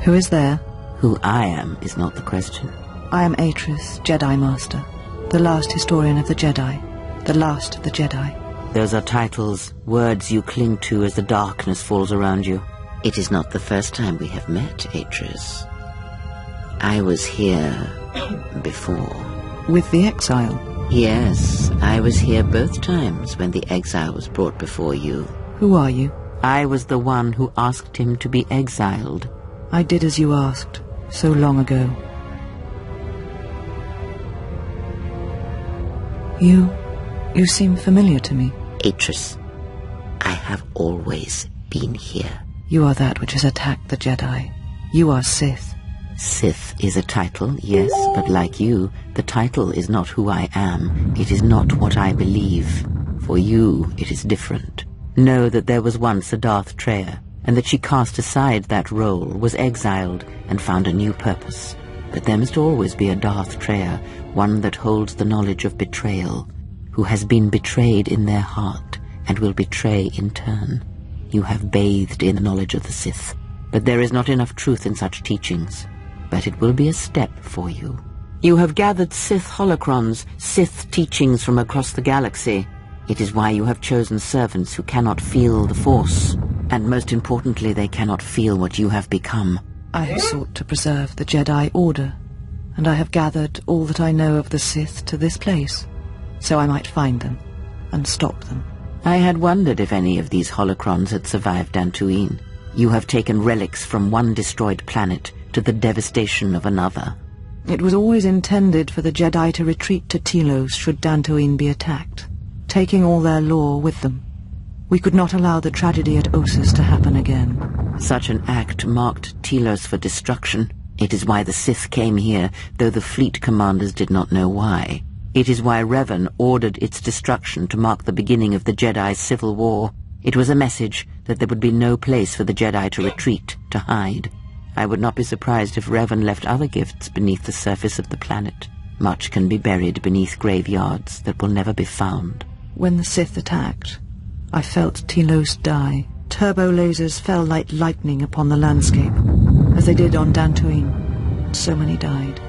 Who is there? Who I am is not the question. I am Atris, Jedi Master, the last historian of the Jedi, the last of the Jedi. Those are titles, words you cling to as the darkness falls around you. It is not the first time we have met, Atris. I was here before. With the exile? Yes, I was here both times when the exile was brought before you. Who are you? I was the one who asked him to be exiled. I did as you asked, so long ago. You seem familiar to me. Atris, I have always been here. You are that which has attacked the Jedi. You are Sith. Sith is a title, yes, but like you, the title is not who I am. It is not what I believe. For you, it is different. Know that there was once a Darth Treya, and that she cast aside that role, was exiled, and found a new purpose. But there must always be a Darth Treya, one that holds the knowledge of betrayal, who has been betrayed in their heart, and will betray in turn. You have bathed in the knowledge of the Sith, but there is not enough truth in such teachings. But it will be a step for you. You have gathered Sith holocrons, Sith teachings from across the galaxy. It is why you have chosen servants who cannot feel the Force, and most importantly, they cannot feel what you have become. I have sought to preserve the Jedi Order, and I have gathered all that I know of the Sith to this place, so I might find them and stop them. I had wondered if any of these holocrons had survived Dantooine. You have taken relics from one destroyed planet to the devastation of another. It was always intended for the Jedi to retreat to Telos should Dantooine be attacked, taking all their lore with them. We could not allow the tragedy at Ossus to happen again. Such an act marked Telos for destruction. It is why the Sith came here, though the fleet commanders did not know why. It is why Revan ordered its destruction to mark the beginning of the Jedi's civil war. It was a message that there would be no place for the Jedi to retreat, to hide. I would not be surprised if Revan left other gifts beneath the surface of the planet. Much can be buried beneath graveyards that will never be found. When the Sith attacked, I felt Telos die. Turbo lasers fell like lightning upon the landscape, as they did on Dantooine. So many died,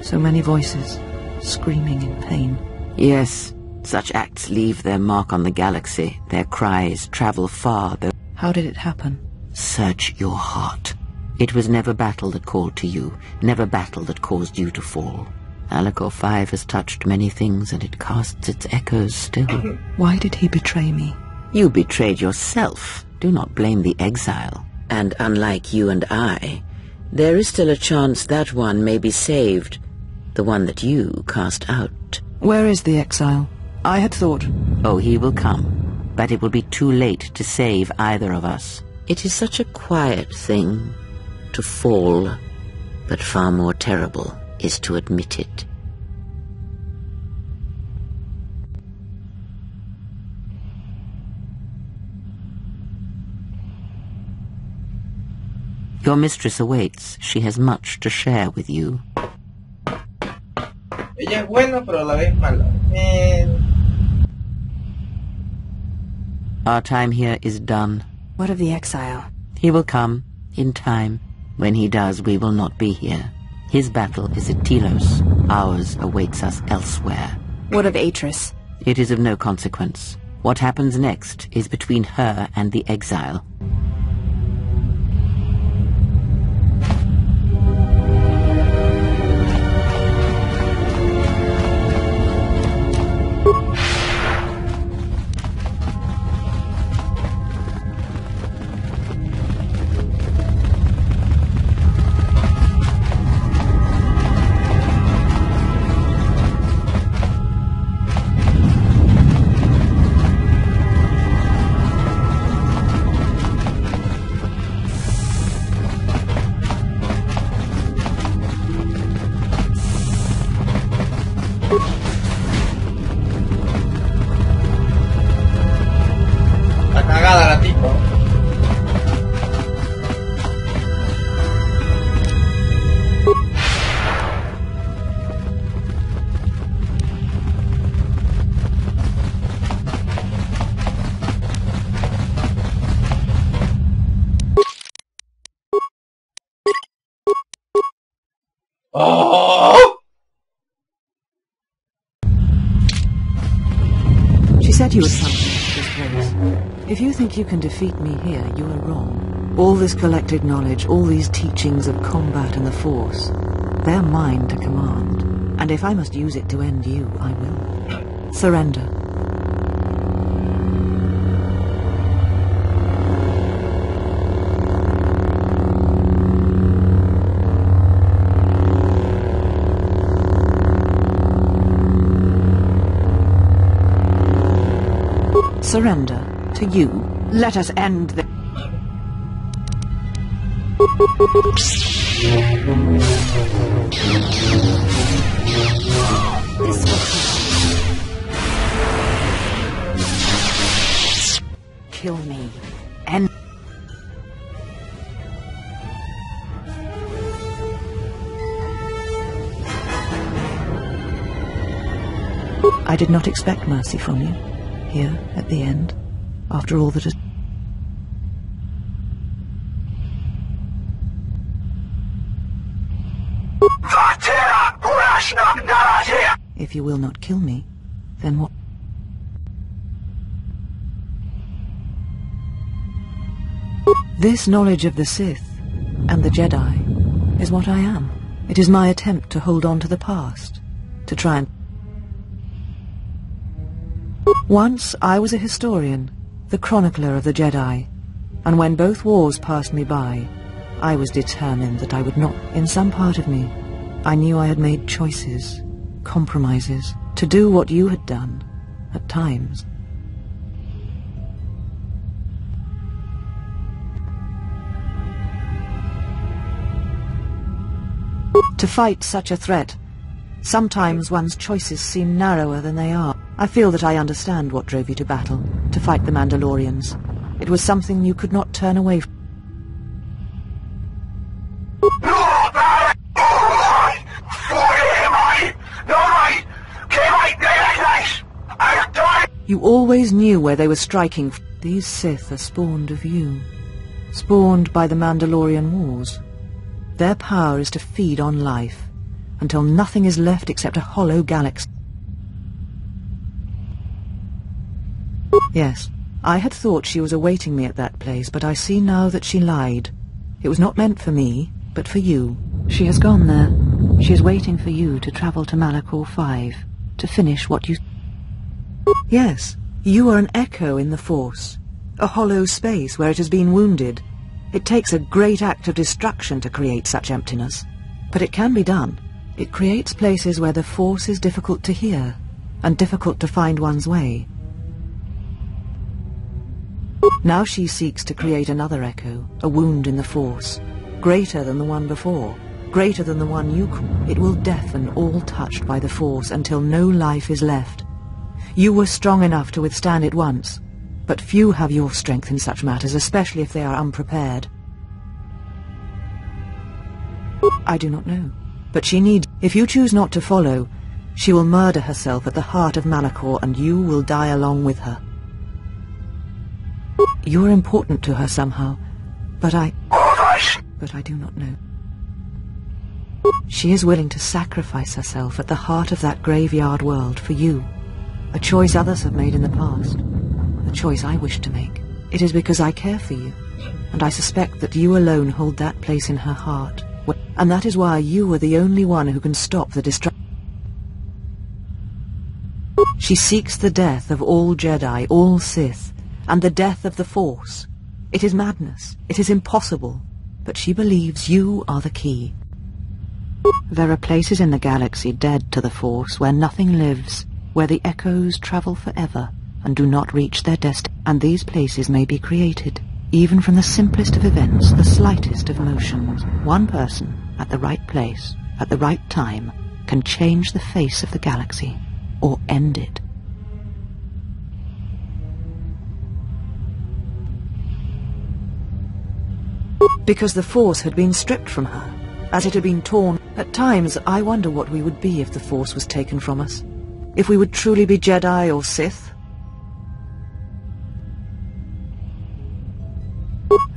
so many voices, screaming in pain. Yes, such acts leave their mark on the galaxy. Their cries travel far, though. How did it happen? Search your heart. It was never battle that called to you, never battle that caused you to fall. Alacor 5 has touched many things, and it casts its echoes still. Why did he betray me? You betrayed yourself. Do not blame the exile. And unlike you and I, there is still a chance that one may be saved, the one that you cast out. Where is the exile? I had thought... Oh, he will come, but it will be too late to save either of us. It is such a quiet thing to fall, but far more terrible is to admit it. Your mistress awaits. She has much to share with you. Ella es buena, pero a la vez mala. Our time here is done. What of the exile? He will come, in time. When he does, we will not be here. His battle is at Telos. Ours awaits us elsewhere. What of Atris? It is of no consequence. What happens next is between her and the exile. Oh! She said you would come to this place. If you think you can defeat me here, you are wrong. All this collected knowledge, all these teachings of combat and the Force, they're mine to command. And if I must use it to end you, I will. Surrender. Surrender to you. Let us end the... This will kill me. And I did not expect mercy from you. Here, at the end, after all that has... If you will not kill me, then what? This knowledge of the Sith and the Jedi is what I am. It is my attempt to hold on to the past, to try and... Once I was a historian, the chronicler of the Jedi, and when both wars passed me by, I was determined that I would not. In some part of me, I knew I had made choices, compromises, to do what you had done, at times. To fight such a threat, sometimes one's choices seem narrower than they are. I feel that I understand what drove you to battle, to fight the Mandalorians. It was something you could not turn away from. You always knew where they were striking. These Sith are spawned of you, spawned by the Mandalorian Wars. Their power is to feed on life, until nothing is left except a hollow galaxy. Yes, I had thought she was awaiting me at that place, but I see now that she lied. It was not meant for me, but for you. She has gone there. She is waiting for you to travel to Malachor 5, to finish what you... Yes, you are an echo in the Force, a hollow space where it has been wounded. It takes a great act of destruction to create such emptiness, but it can be done. It creates places where the Force is difficult to hear, and difficult to find one's way. Now she seeks to create another echo, a wound in the Force, greater than the one before, greater than the one you call. It will deafen all touched by the Force until no life is left. You were strong enough to withstand it once, but few have your strength in such matters, especially if they are unprepared. I do not know, but she needs... If you choose not to follow, she will murder herself at the heart of Malachor, and you will die along with her. You are important to her somehow, but I do not know. She is willing to sacrifice herself at the heart of that graveyard world for you, a choice others have made in the past, a choice I wish to make. It is because I care for you, and I suspect that you alone hold that place in her heart, and that is why you are the only one who can stop the destruction. She seeks the death of all Jedi, all Sith, and the death of the Force. It is madness. It is impossible. But she believes you are the key. There are places in the galaxy dead to the Force where nothing lives, where the echoes travel forever and do not reach their destiny. And these places may be created, even from the simplest of events, the slightest of motions. One person, at the right place, at the right time, can change the face of the galaxy, or end it. Because the Force had been stripped from her, as it had been torn. At times, I wonder what we would be if the Force was taken from us. If we would truly be Jedi or Sith.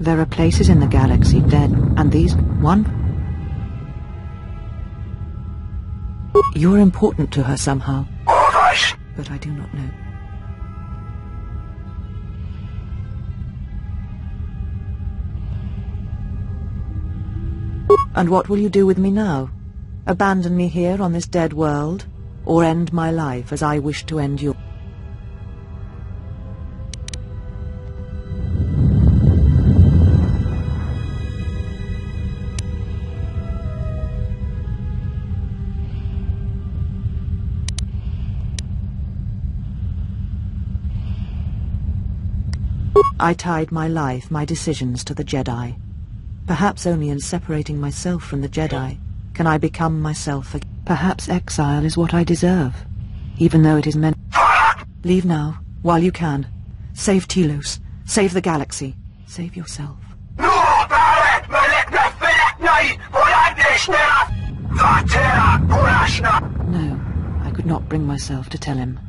There are places in the galaxy dead, and these... One... You're important to her somehow. But I do not know. And what will you do with me now? Abandon me here on this dead world? Or end my life as I wish to end yours? I tied my life, my decisions to the Jedi. Perhaps only in separating myself from the Jedi can I become myself again. Perhaps exile is what I deserve, even though it is meant... Leave now, while you can. Save Telos. Save the galaxy. Save yourself. No, I could not bring myself to tell him.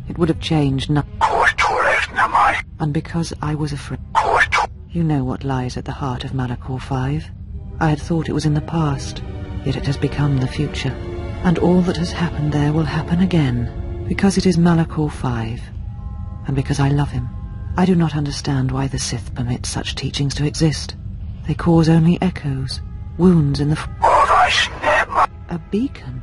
It would have changed nothing. And because I was afraid... You know what lies at the heart of Malachor 5. I had thought it was in the past, yet it has become the future. And all that has happened there will happen again, because it is Malachor 5, and because I love him. I do not understand why the Sith permit such teachings to exist. They cause only echoes, wounds in the... A beacon?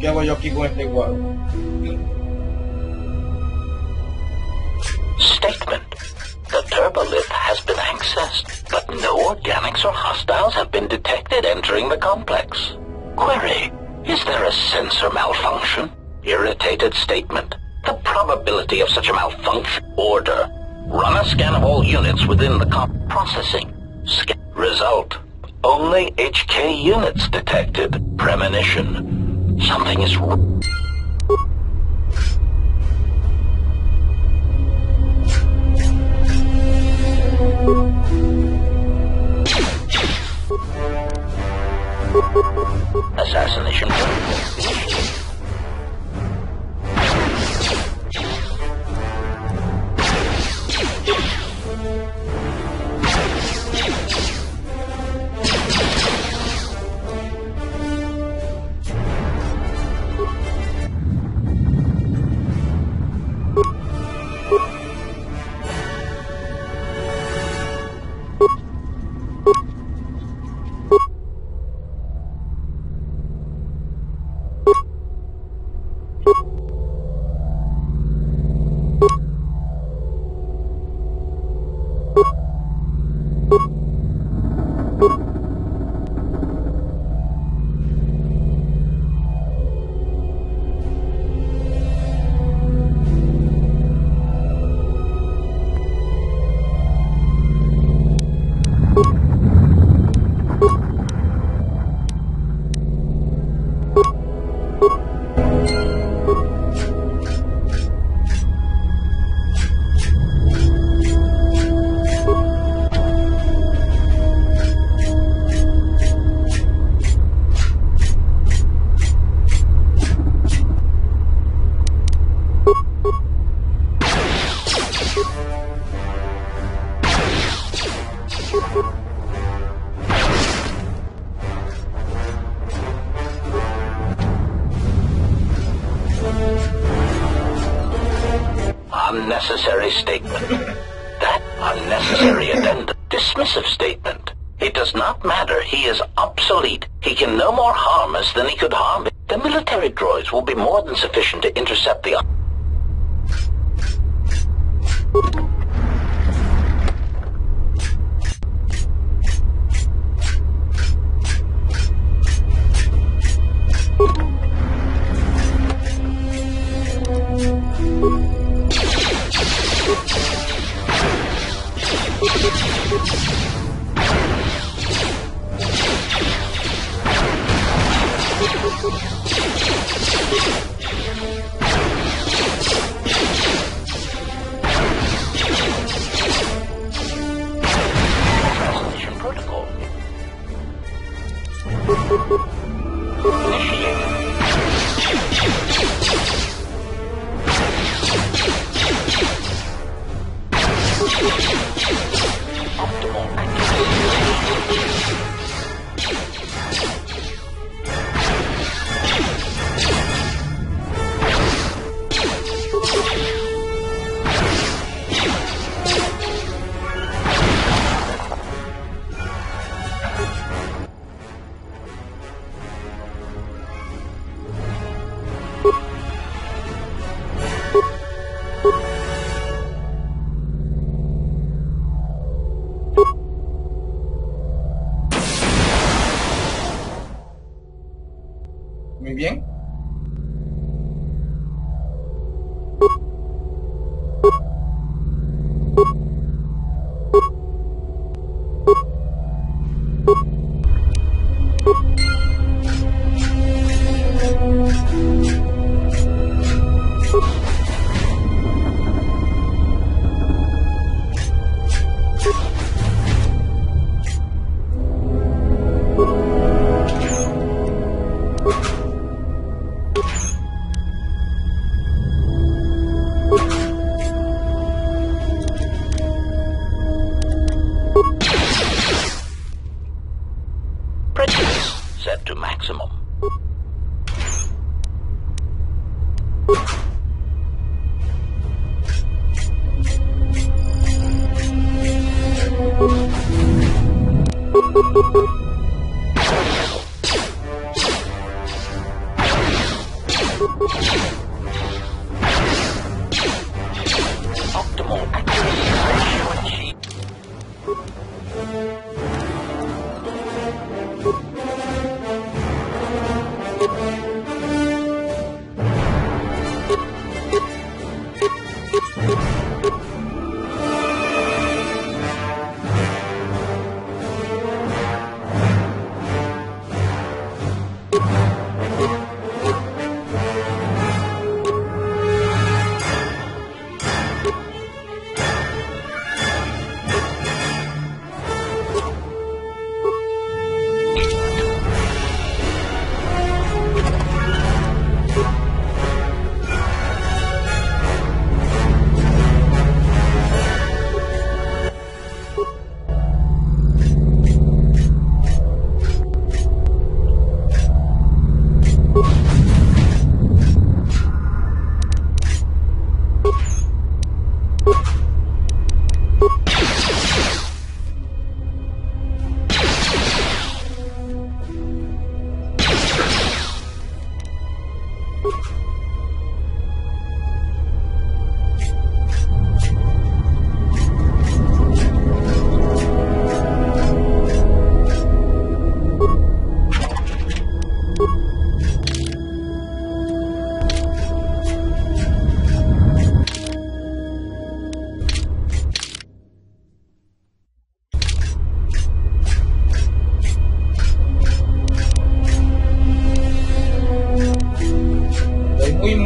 ¿Qué hago yo aquí con este cuadro? Statement. The turbolith has been accessed, but no organics or hostiles have been detected entering the complex. Query. Is there a sensor malfunction? Irritated statement. The probability of such a malfunction. Order. Run a scan of all units within the processing. Result. Only HK units detected. Premonition. Something is wrong. Assassination. unnecessary statement. That unnecessary addendum. Dismissive statement. It does not matter. He is obsolete. He can no more harm us than he could harm it. The military droids will be more than sufficient to intercept the... Translation protocol. Initiated. Optimal Muy bien. Prejudice set to maximum. Optimal accuracy ratio achieved.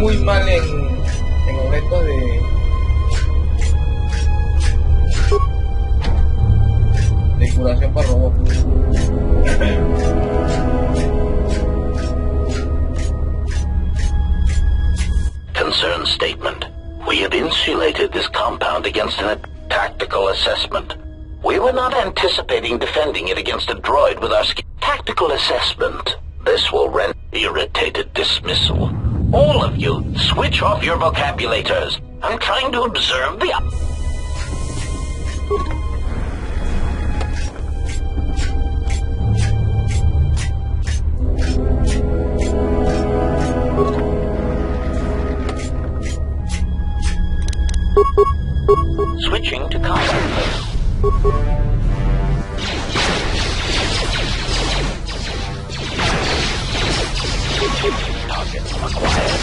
Muy mal en objetos de curación para robots. Concern statement. We have insulated this compound against a tactical assessment. We were not anticipating defending it against a droid with our tactical assessment. This will render irritated dismissal. All of you, switch off your vocabulators. I'm trying to observe the... Switching to combat mode. Target acquired.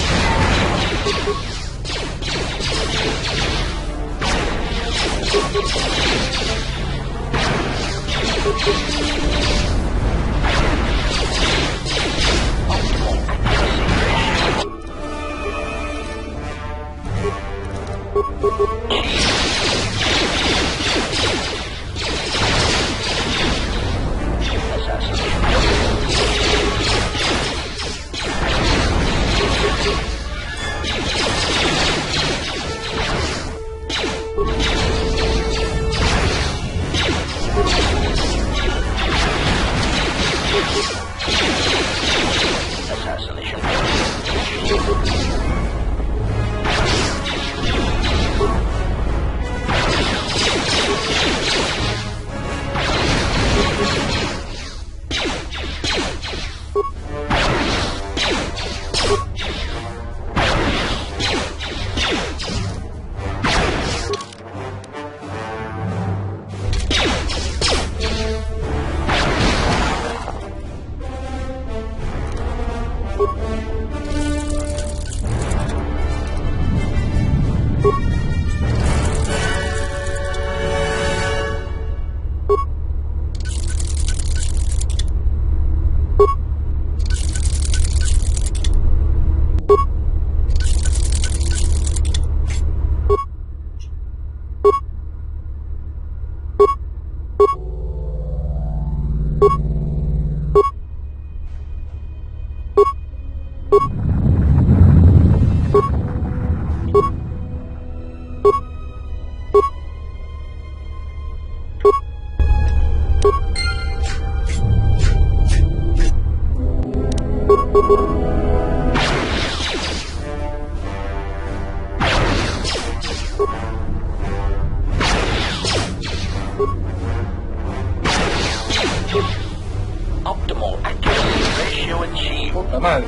Optimal accuracy ratio achieved. Puta madre.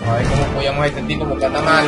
Ay, ¿cómo apoyamos a este tipo? Porque anda mal.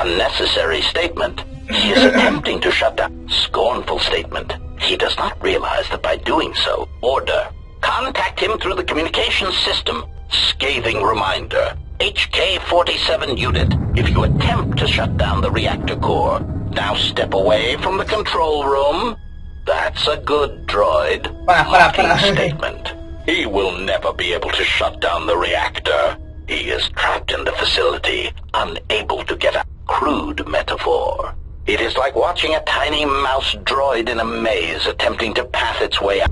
Unnecessary statement. He is attempting to shut down. Scornful statement. He does not realize that by doing so, order. Contact him through the communications system. Scathing reminder. HK-47 unit, if you attempt to shut down the reactor core, now step away from the control room. That's a good droid. Mocking statement. He will never be able to shut down the reactor. He is trapped in the facility, unable to get out. Crude metaphor. It is like watching a tiny mouse droid in a maze attempting to path its way out.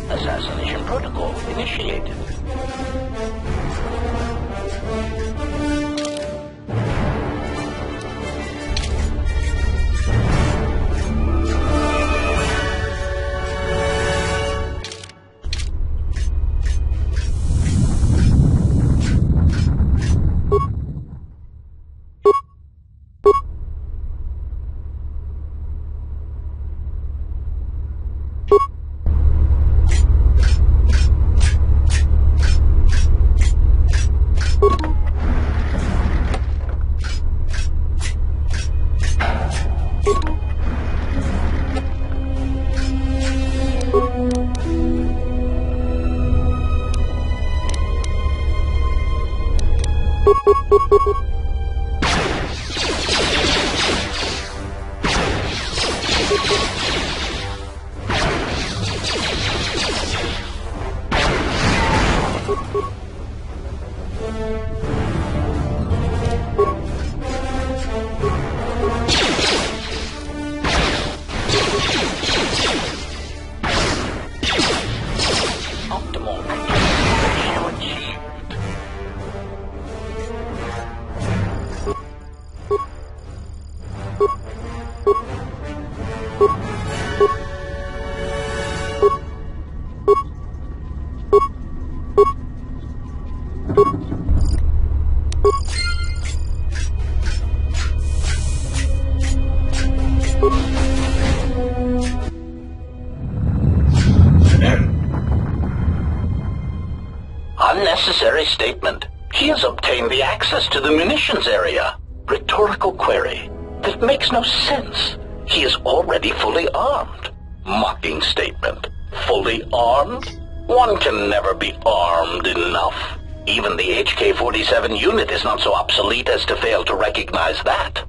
Assassination protocol initiated. Unnecessary statement. He has obtained the access to the munitions area. Rhetorical query. That makes no sense. He is already fully armed. Mocking statement. Fully armed? One can never be armed enough. Even the HK-47 unit is not so obsolete as to fail to recognize that.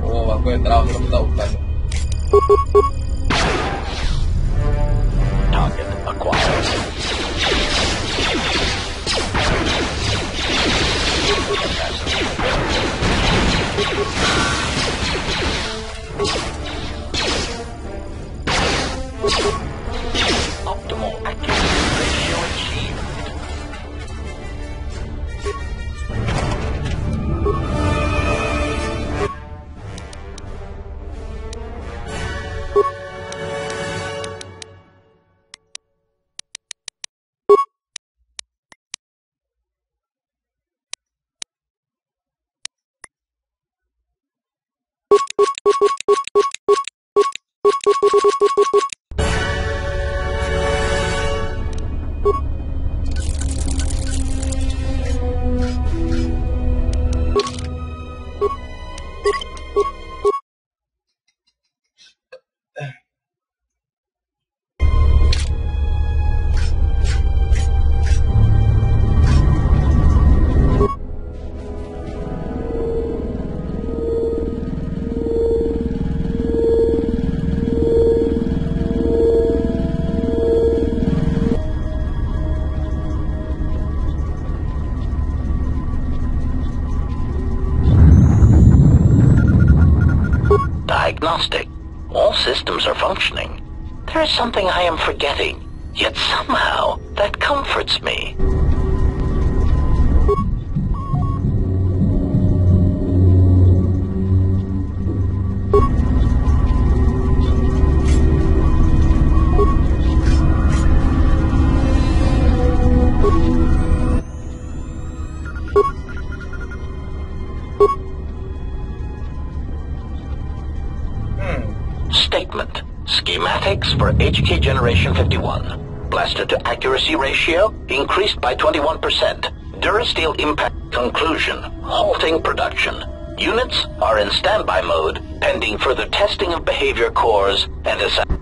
Oh, aku yang terakhir aku tak bukan. Target acquired. Optimal accuracy ratio achieved. diagnostic. All systems are functioning. There is something I am forgetting, yet somehow that comforts me. Statement. Schematics for HK Generation 51. Blaster to accuracy ratio increased by 21%. Durasteel impact conclusion. Halting production. Units are in standby mode, pending further testing of behavior cores and assessment.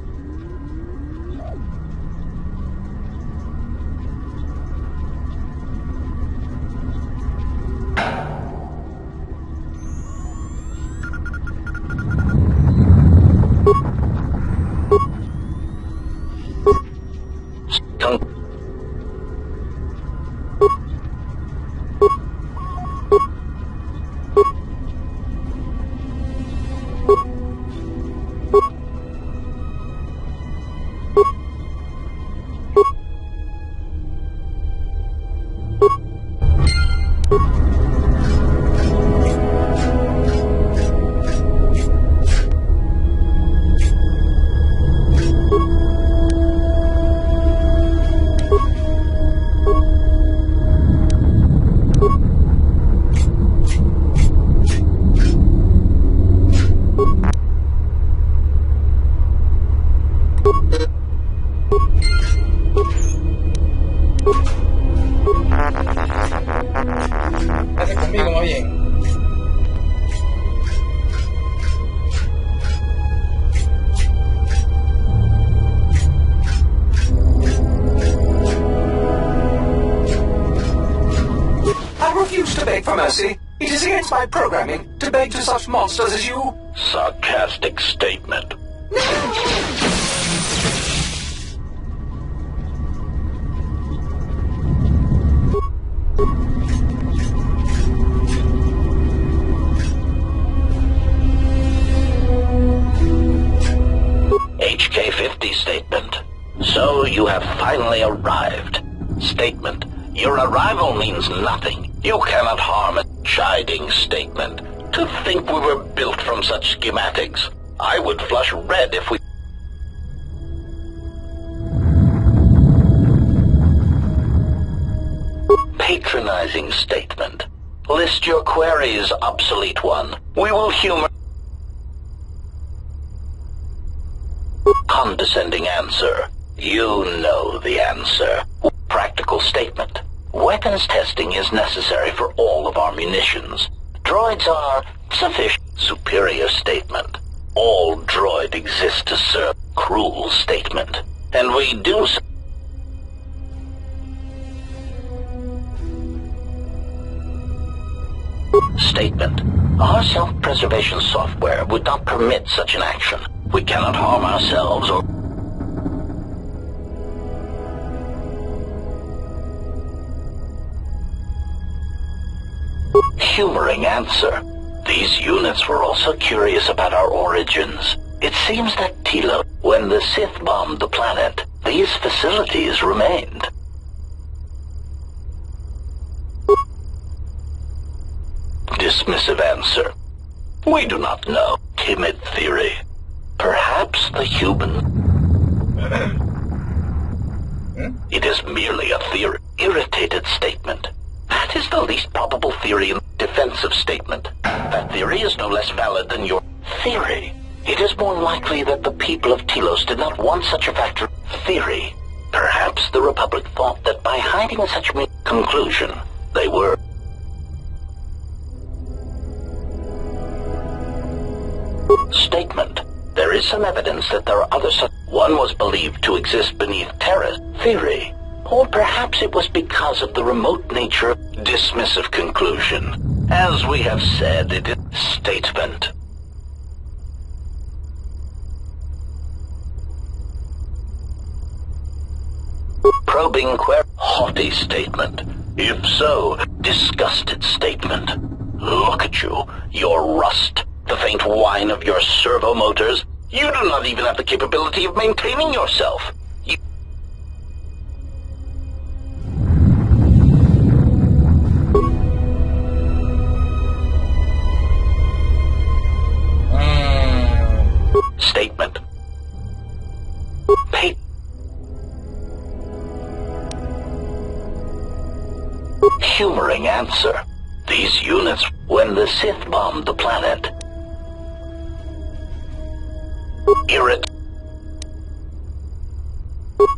It is against my programming to beg to such monsters as you. Sarcastic statement. HK-50 statement. So you have finally arrived. Statement. Your arrival means nothing. You cannot harm a chiding statement. To think we were built from such schematics. I would flush red if we... Patronizing statement. List your queries, obsolete one. We will humor... Condescending answer. You know the answer. Practical statement. Weapons testing is necessary for all of our munitions. Droids are sufficient. Superior statement. All droid exists to serve. Cruel statement. And we do so. Statement. Our self-preservation software would not permit such an action. We cannot harm ourselves or... Humoring answer. These units were also curious about our origins. It seems that Tilo, when the Sith bombed the planet, these facilities remained. Dismissive answer. We do not know. Timid theory. Perhaps the human... It is merely a theory. Irritated statement. That is the least probable theory in defensive statement. That theory is no less valid than your theory. It is more likely that the people of Telos did not want such a factor. Theory. Perhaps the Republic thought that by hiding such a conclusion, they were... Statement. There is some evidence that there are other such... One was believed to exist beneath Terra's theory. Or perhaps it was because of the remote nature of dismissive conclusion. As we have said, it is statement. Probing query. Haughty statement. If so, disgusted statement. Look at you. Your rust. the faint whine of your servo motors. You do not even have the capability of maintaining yourself. Statement. Humoring answer. These units, when the Sith bombed the planet.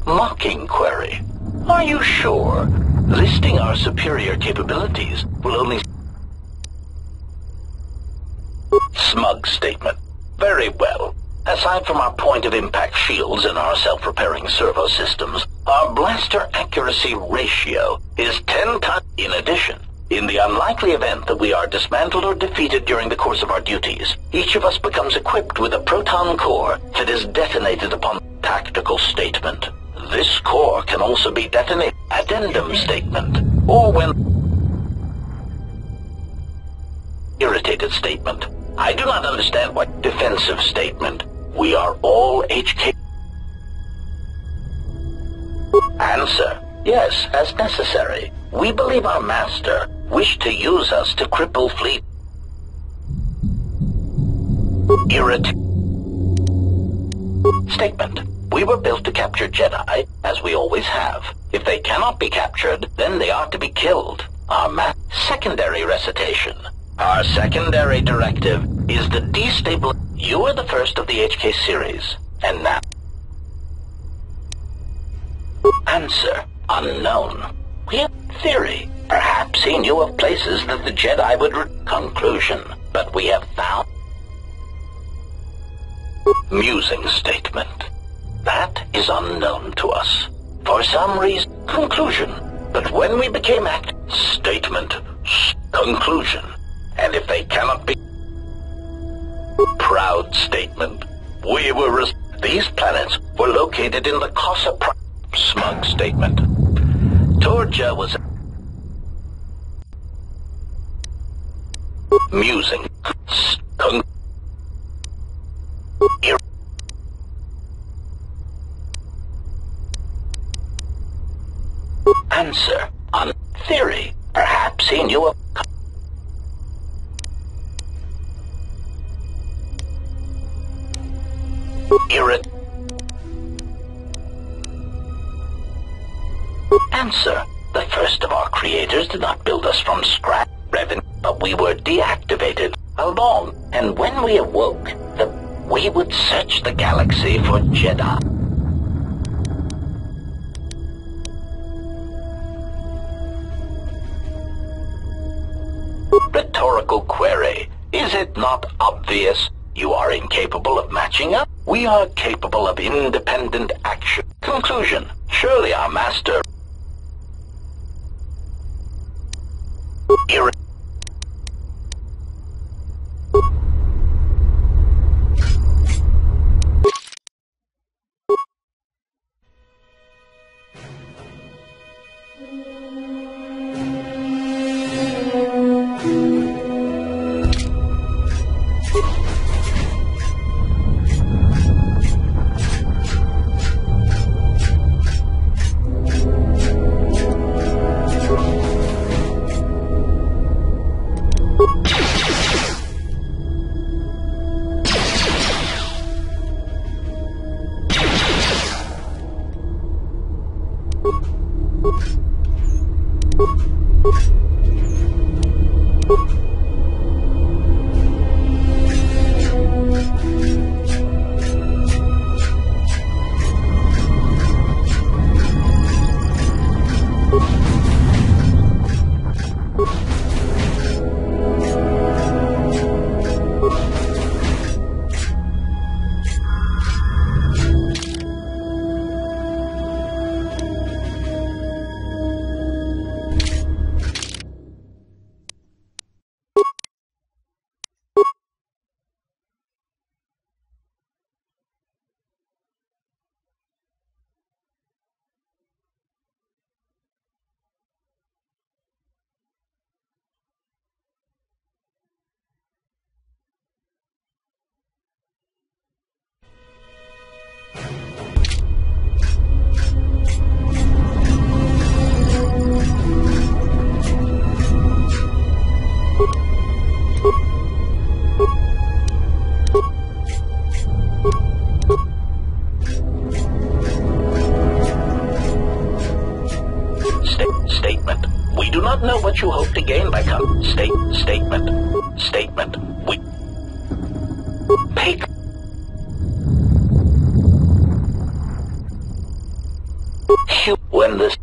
Mocking query. Are you sure? Listing our superior capabilities will only... Smug statement. Very well. Aside from our point-of-impact shields and our self-repairing servo systems, our blaster accuracy ratio is 10 times. In addition, in the unlikely event that we are dismantled or defeated during the course of our duties, each of us becomes equipped with a proton core that is detonated upon tactical statement. This core can also be detonated. Addendum statement, or when... Irritated statement. I do not understand what defensive statement. We are all HK. Answer. Yes, as necessary. We believe our master wished to use us to cripple fleet. Statement. We were built to capture Jedi, as we always have. If they cannot be captured, then they are to be killed. Our secondary recitation. Our secondary directive is the destabilization. You are the first of the HK series, and now... Answer. Unknown. We have theory. Perhaps he knew of places that the Jedi would... Conclusion. But we have found... Musing statement. That is unknown to us. For some reason... Conclusion. But when we became statement. Conclusion. And if they cannot be... Proud statement. We were... These planets were located in the Cosa... Smug statement. Torja was... Musing. Answer. On theory. Perhaps he knew of... Answer. The first of our creators did not build us from scratch, but we were deactivated along, and when we awoke, we would search the galaxy for Jedi. Rhetorical query. Is it not obvious? You are incapable of matching up. We are capable of independent action. Conclusion. Surely our master... do not know what you hope to gain by statement. We pay. When this